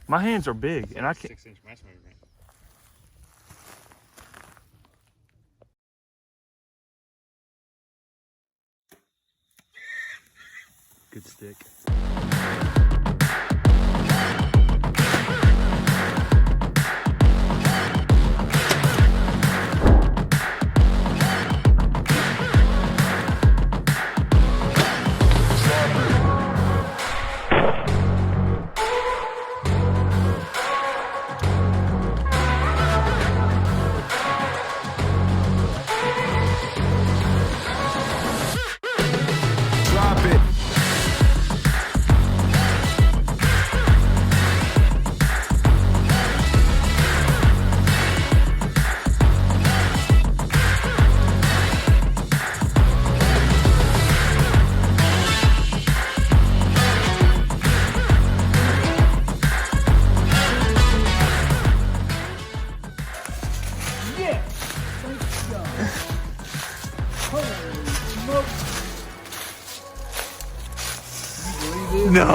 My hands are big, and I can't. 6-inch match movement. Good stick. Drop it. Yeah! Thank God. Holy smokes. You believe it? No.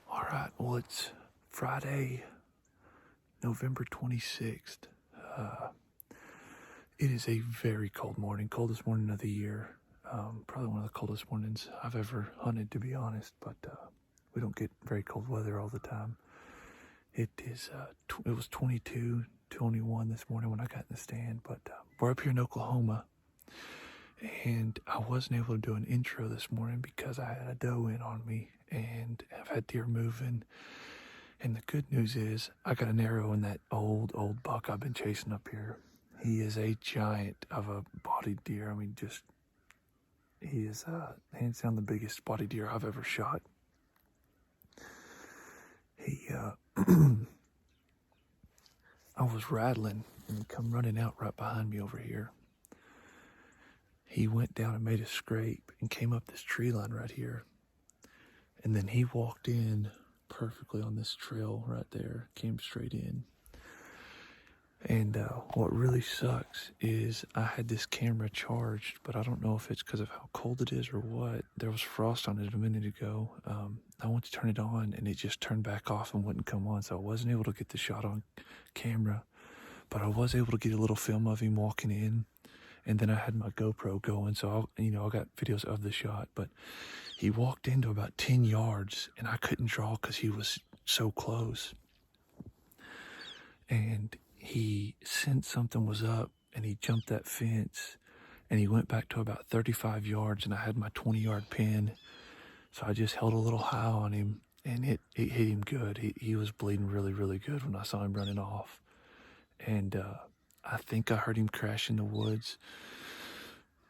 All right, well, it's Friday, November 26th. It is a very cold morning, coldest morning of the year. Probably one of the coldest mornings I've ever hunted, to be honest, but we don't get very cold weather all the time. It is. It was 22, 21 this morning when I got in the stand, but we're up here in Oklahoma, and I wasn't able to do an intro this morning because I had a doe in on me, and I've had deer moving. And the good news is I got an arrow in that old buck I've been chasing up here. He is a giant of a bodied deer. I mean, he is hands down the biggest bodied deer I've ever shot. I was rattling and he come running out right behind me over here. He went down and made a scrape and came up this tree line right here. And then he walked in perfectly on this trail right there, came straight in. And what really sucks is I had this camera charged, but I don't know if it's because of how cold it is or what. There was frost on it a minute ago. I went to turn it on and it just turned back off and wouldn't come on. So I wasn't able to get the shot on camera, but I was able to get a little film of him walking in. And then I had my GoPro going, so I got videos of the shot. But he walked into about 10 yards and I couldn't draw because he was so close. And he sensed something was up and he jumped that fence and he went back to about 35 yards and I had my 20-yard pin. So I just held a little high on him and it hit him good. He was bleeding really, really good when I saw him running off. And I think I heard him crash in the woods.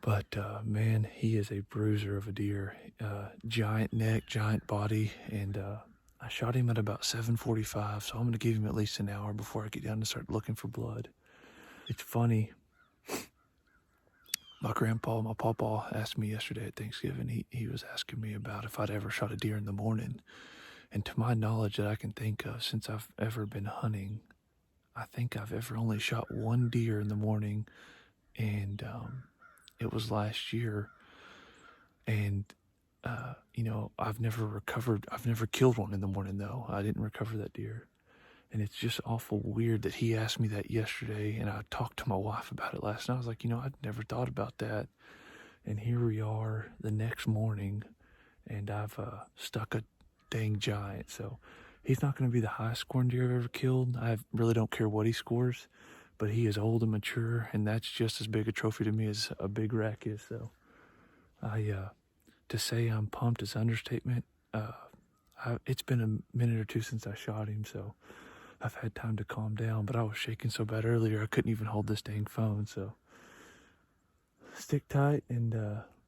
But man, he is a bruiser of a deer. Giant neck, giant body, and I shot him at about 7:45, so I'm gonna give him at least an hour before I get down to start looking for blood. It's funny. My pawpaw asked me yesterday at Thanksgiving, he was asking me about if I'd ever shot a deer in the morning. And to my knowledge that I can think of, since I've ever been hunting, I think I've ever only shot one deer in the morning, and it was last year. And, I've never killed one in the morning though. I didn't recover that deer. And it's just awful weird that he asked me that yesterday, and I talked to my wife about it last night. I was like, I'd never thought about that. And here we are the next morning, and I've stuck a dang giant. So he's not going to be the highest scoring deer I've ever killed. I really don't care what he scores, but he is old and mature, and that's just as big a trophy to me as a big rack is. So to say I'm pumped is understatement. It's been a minute or two since I shot him, so I've had time to calm down, but I was shaking so bad earlier I couldn't even hold this dang phone. So stick tight, and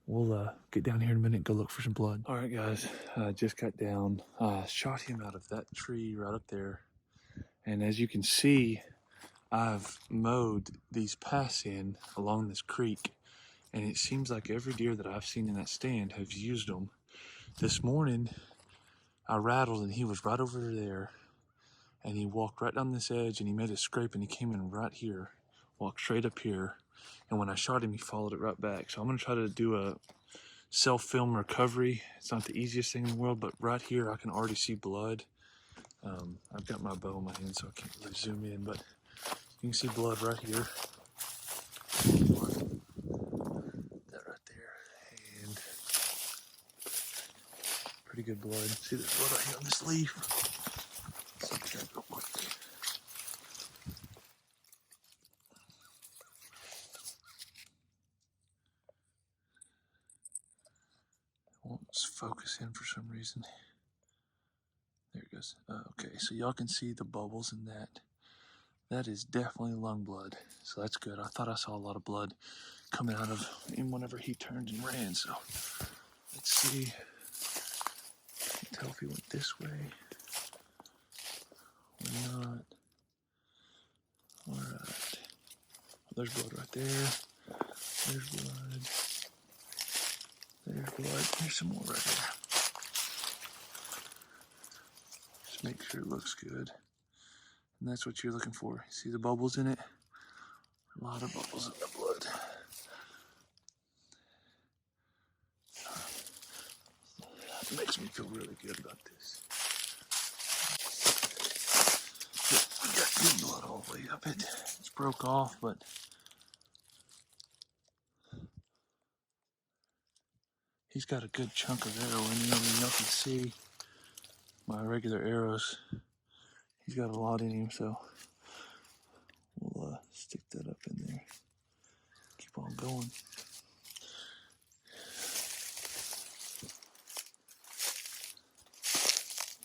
we'll get down here in a minute and go look for some blood. All right, guys, I just got down. Shot him out of that tree right up there, and as you can see, I've mowed these paths in along this creek, and it seems like every deer that I've seen in that stand have used them. This morning, I rattled, and he was right over there. And he walked right down this edge, and he made a scrape, and he came in right here, walked straight up here. And when I shot him, he followed it right back. So I'm gonna try to do a self-film recovery. It's not the easiest thing in the world, but right here I can already see blood. I've got my bow in my hand, so I can't really zoom in, but you can see blood right here. That right there, and pretty good blood. See, there's blood right here on this leaf. Let's look at that real quick. Won't focus in for some reason. There it goes. Okay, so y'all can see the bubbles in that. That is definitely lung blood, so that's good. I thought I saw a lot of blood coming out of him whenever he turned and ran, so let's see. Can't tell if he went this way or not. All right. There's blood right there. There's blood. There's blood. There's some more right there. Just make sure it looks good. And that's what you're looking for. See the bubbles in it? A lot of bubbles in the blood. It makes me feel really good about this. We got good blood all the way up it. It's broke off, but he's got a good chunk of arrow in him. Y'all can see my regular arrows. He's got a lot in him, so we'll stick that up in there. Keep on going.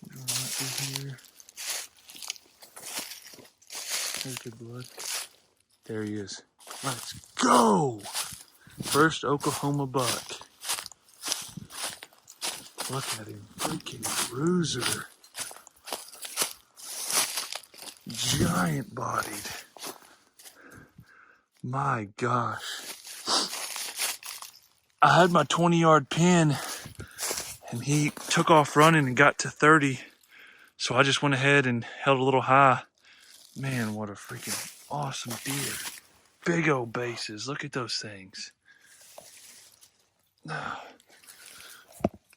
He's running right through here. There's good blood. There he is. Let's go! First Oklahoma buck. Look at him, freaking bruiser. Giant bodied. My gosh. I had my 20-yard pin, and he took off running and got to 30. So I just went ahead and held a little high. Man, what a freaking awesome deer. Big old bases. Look at those things.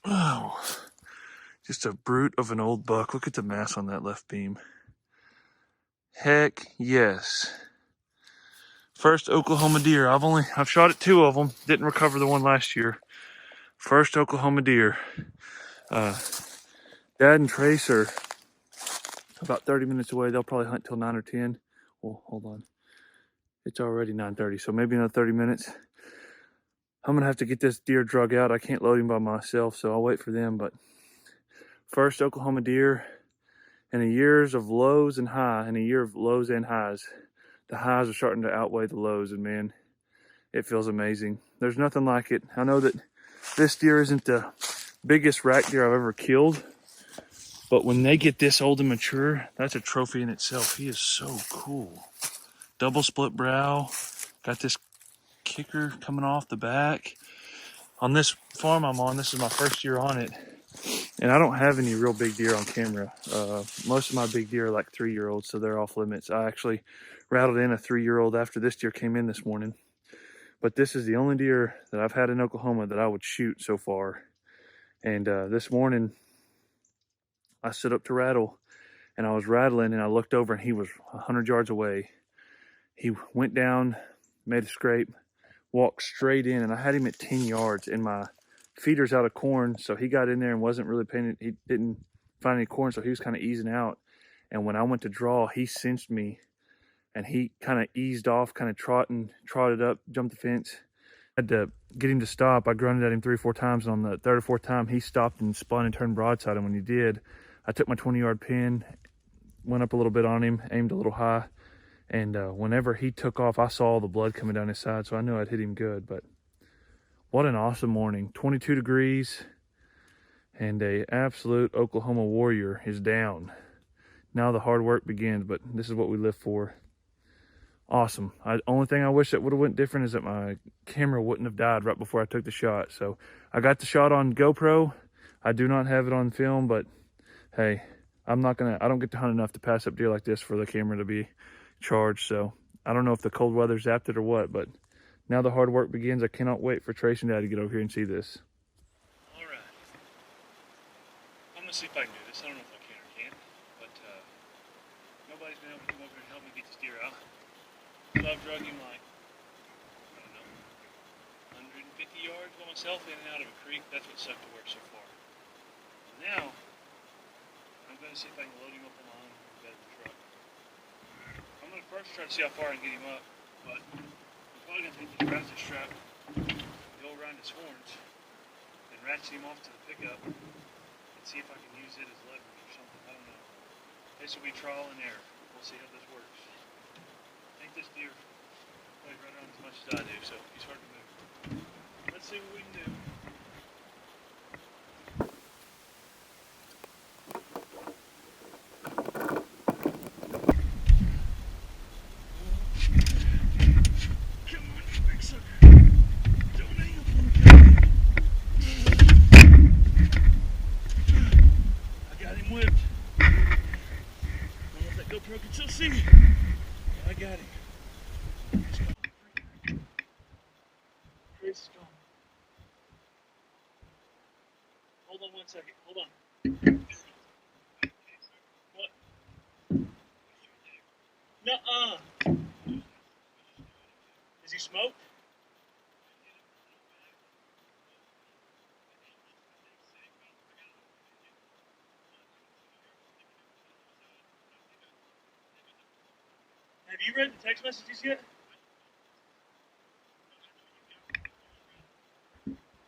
Oh, just a brute of an old buck. Look at the mass on that left beam. Heck yes. First Oklahoma deer. I've shot at 2 of them. Didn't recover the one last year. First Oklahoma deer. Dad and Trace are about 30 minutes away. They'll probably hunt till 9 or 10. Well, hold on. It's already 9:30, so maybe another 30 minutes. I'm gonna have to get this deer drug out. I can't load him by myself, so I'll wait for them. But first Oklahoma deer in a years of lows and high, in a year of lows and highs. The highs are starting to outweigh the lows, and man, it feels amazing. There's nothing like it. I know that this deer isn't the biggest rack deer I've ever killed, but when they get this old and mature, that's a trophy in itself. He is so cool. Double split brow, got this kicker coming off the back. On this farm I'm on, this is my first year on it, and I don't have any real big deer on camera. Most of my big deer are like 3-year-olds, so they're off limits. I actually rattled in a 3-year-old after this deer came in this morning, but this is the only deer that I've had in Oklahoma that I would shoot so far. And this morning I stood up to rattle, and I was rattling, and I looked over, and he was 100 yards away. He went down, made a scrape, walked straight in, and I had him at 10 yards, and my feeder's out of corn, so he got in there and wasn't really paying it. He didn't find any corn, so he was kind of easing out. And when I went to draw, he cinched me, and he kind of eased off, kind of trotted up, jumped the fence. I had to get him to stop. I grunted at him 3 or 4 times, and on the 3rd or 4th time, he stopped and spun and turned broadside. And when he did, I took my 20-yard pin, went up a little bit on him, aimed a little high, and whenever he took off, I saw all the blood coming down his side, so I knew I'd hit him good. But what an awesome morning. 22 degrees, and a absolute Oklahoma warrior is down. Now the hard work begins, but this is what we live for. Awesome. Only thing I wish that would have went different is that my camera wouldn't have died right before I took the shot. So I got the shot on GoPro. I do not have it on film, but hey, I don't get to hunt enough to pass up deer like this for the camera to be charged. So I don't know if the cold weather zapped it or what, but now the hard work begins. I cannot wait for Trace and Dad to get over here and see this. All right. I'm gonna see if I can do this. I don't know if I can or can't, but nobody's been able to come over and help me get this deer out. So I've drug him like, I don't know, 150 yards by myself in and out of a creek. That's what sucked to work so far. So now, I'm going to see if I can load him up on my own bed of the truck. I'm going to first try to see how far I can get him up, but I'm probably going to take this ratchet strap, go around his horns, and ratchet him off to the pickup, and see if I can use it as leverage or something. I don't know. This will be trial and error. We'll see how this works. I think this deer weighs right around as much as I do, so he's hard to move. Let's see what we can do. Come on, you big sucker. Don't hang up on the I got him whipped. I don't know if that GoPro can still see me. I got him. He's gone. Chris is gone. Hold on 1 second. Hold on. What? Nuh-uh. Is he smoked? Have you read the text messages yet?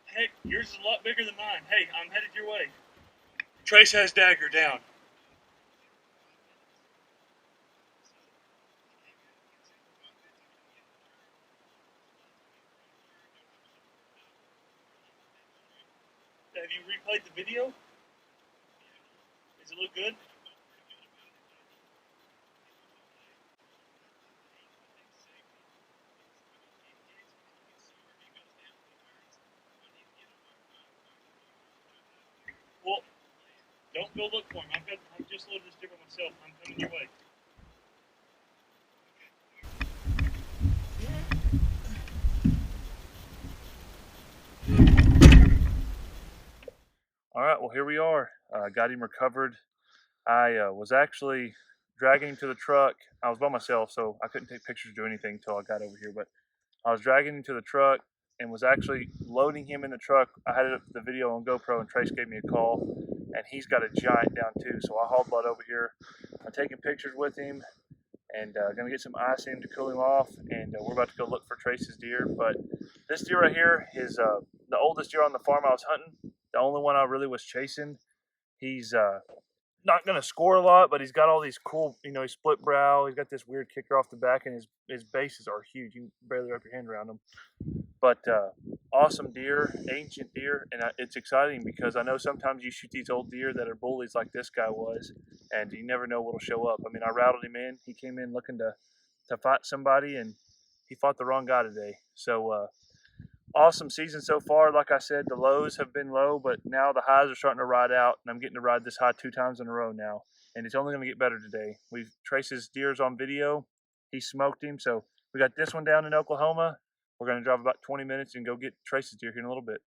Heck, yours is a lot bigger than mine. Hey, I'm headed your way. Trace has dagger down. Have you replayed the video? Does it look good? Well, don't go look for him. I've just loaded this deer by myself. I'm coming your way. All right, well, here we are. Got him recovered. I was actually dragging him to the truck. I was by myself, so I couldn't take pictures or do anything until I got over here. But I was dragging him to the truck and was actually loading him in the truck. I had the video on GoPro, and Trace gave me a call, and he's got a giant down too. So I hauled butt over here. I'm taking pictures with him, and gonna get some ice in him to cool him off. And we're about to go look for Trace's deer. But this deer right here is the oldest deer on the farm I was hunting. The only one I really was chasing. He's not going to score a lot, but he's got all these cool, he's split brow. He's got this weird kicker off the back, and his bases are huge. You can barely wrap your hand around them. But awesome deer, ancient deer, and it's exciting because I know sometimes you shoot these old deer that are bullies like this guy was, and you never know what'll show up. I mean, I rattled him in. He came in looking to fight somebody, and he fought the wrong guy today. So awesome season so far. Like I said, the lows have been low, but now the highs are starting to ride out, and I'm getting to ride this high 2 times in a row now, and it's only going to get better today. We've traced his deers on video. He smoked him, so we got this one down in Oklahoma. We're going to drive about 20 minutes and go get Trace's deer here in a little bit.